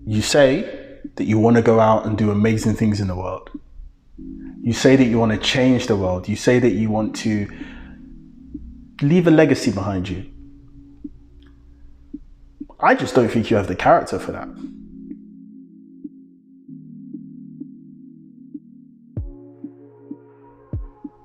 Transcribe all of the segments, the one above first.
You say that you want to go out and do amazing things in the world. You say that you want to change the world. You say that you want to leave a legacy behind you. I just don't think you have the character for that.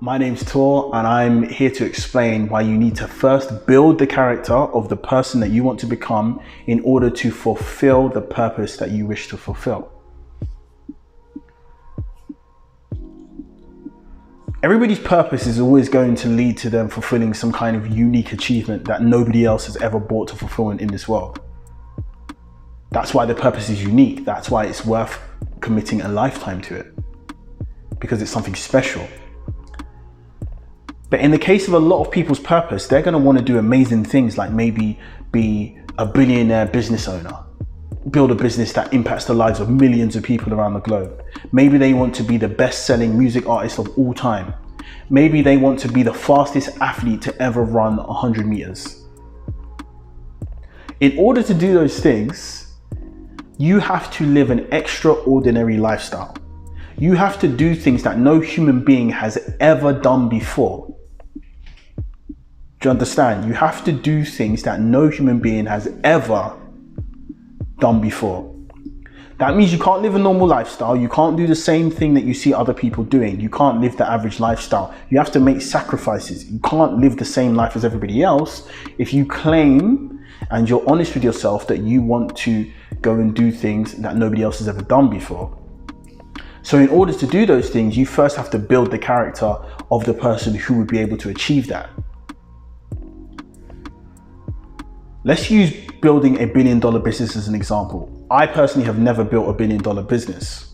My name's Tor, and I'm here to explain why you need to first build the character of the person that you want to become in order to fulfill the purpose that you wish to fulfill. Everybody's purpose is always going to lead to them fulfilling some kind of unique achievement that nobody else has ever brought to fulfillment in this world. That's why the purpose is unique. That's why it's worth committing a lifetime to it, because it's something special. But in the case of a lot of people's purpose, they're going to want to do amazing things, like maybe be a billionaire business owner, build a business that impacts the lives of millions of people around the globe. Maybe they want to be the best-selling music artist of all time. Maybe they want to be the fastest athlete to ever run 100 meters. In order to do those things, you have to live an extraordinary lifestyle. You have to do things that no human being has ever done before. Do you understand? You have to do things that no human being has ever done before. That means you can't live a normal lifestyle. You can't do the same thing that you see other people doing. You can't live the average lifestyle. You have to make sacrifices. You can't live the same life as everybody else if you claim and you're honest with yourself that you want to go and do things that nobody else has ever done before. So in order to do those things, you first have to build the character of the person who would be able to achieve that. Let's use building $1 billion business as an example. I personally have never built $1 billion business.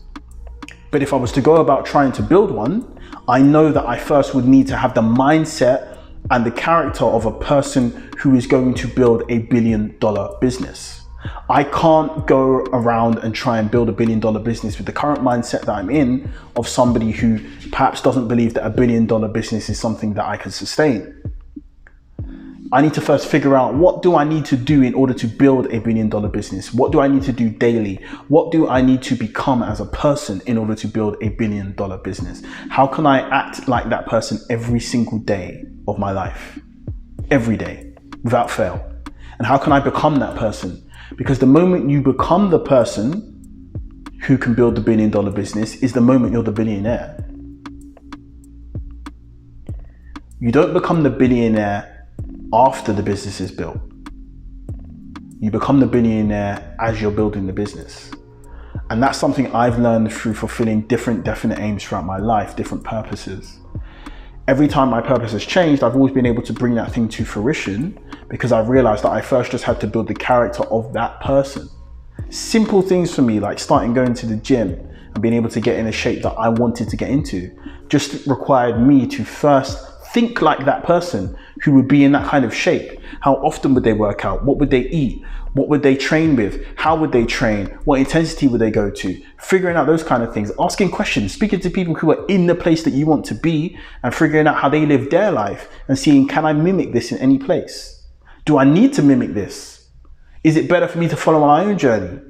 But if I was to go about trying to build one, I know that I first would need to have the mindset and the character of a person who is going to build $1 billion business. I can't go around and try and build $1 billion business with the current mindset that I'm in of somebody who perhaps doesn't believe that $1 billion business is something that I can sustain. I need to first figure out, what do I need to do in order to build $1 billion business? What do I need to do daily? What do I need to become as a person in order to build $1 billion business? How can I act like that person every single day of my life? Every day, without fail. And how can I become that person? Because the moment you become the person who can build the $1 billion business is the moment you're the billionaire. You don't become the billionaire after the business is built. You become the billionaire as you're building the business. And that's something I've learned through fulfilling different definite aims throughout my life, different purposes. Every time my purpose has changed, I've always been able to bring that thing to fruition because I've realized that I first just had to build the character of that person. Simple things for me, like starting going to the gym and being able to get in a shape that I wanted to get into, just required me to first think like that person who would be in that kind of shape. How often would they work out? What would they eat? What would they train with? How would they train? What intensity would they go to? Figuring out those kind of things, asking questions, speaking to people who are in the place that you want to be and figuring out how they live their life and seeing, can I mimic this in any place? Do I need to mimic this? Is it better for me to follow my own journey?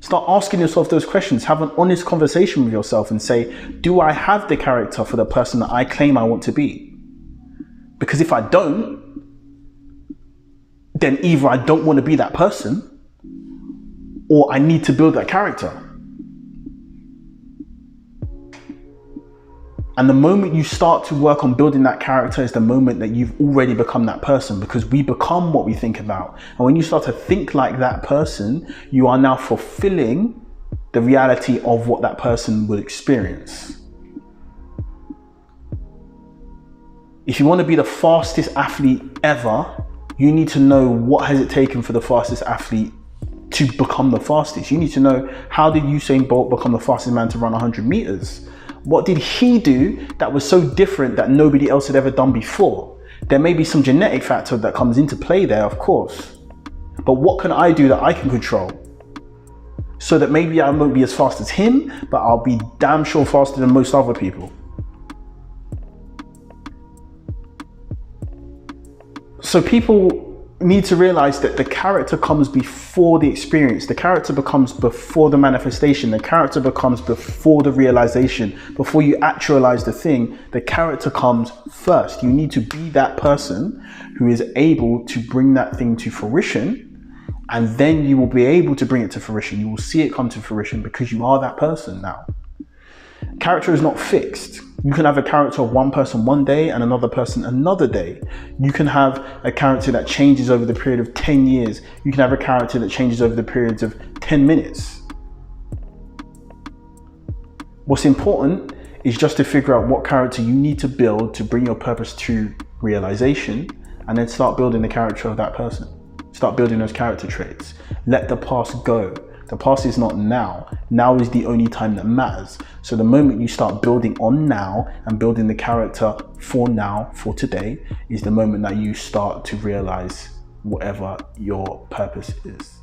Start asking yourself those questions. Have an honest conversation with yourself and say, do I have the character for the person that I claim I want to be? Because if I don't, then either I don't want to be that person or I need to build that character. And the moment you start to work on building that character is the moment that you've already become that person, because we become what we think about. And when you start to think like that person, you are now fulfilling the reality of what that person will experience. If you want to be the fastest athlete ever, you need to know what has it taken for the fastest athlete to become the fastest. You need to know, how did Usain Bolt become the fastest man to run 100 meters? What did he do that was so different that nobody else had ever done before? There may be some genetic factor that comes into play there, of course. But what can I do that I can control? So that maybe I won't be as fast as him, but I'll be damn sure faster than most other people. So people need to realize that the character comes before the experience. The character becomes before the manifestation. The character becomes before the realization. Before you actualize the thing, the character comes first. You need to be that person who is able to bring that thing to fruition, and then you will be able to bring it to fruition. You will see it come to fruition because you are that person now. Character is not fixed. You can have a character of one person one day and another person another day. You can have a character that changes over the period of 10 years. You can have a character that changes over the periods of 10 minutes. What's important is just to figure out what character you need to build to bring your purpose to realization, and then start building the character of that person. Start building those character traits. Let the past go. The past is not now. Now is the only time that matters. So the moment you start building on now and building the character for now, for today, is the moment that you start to realize whatever your purpose is.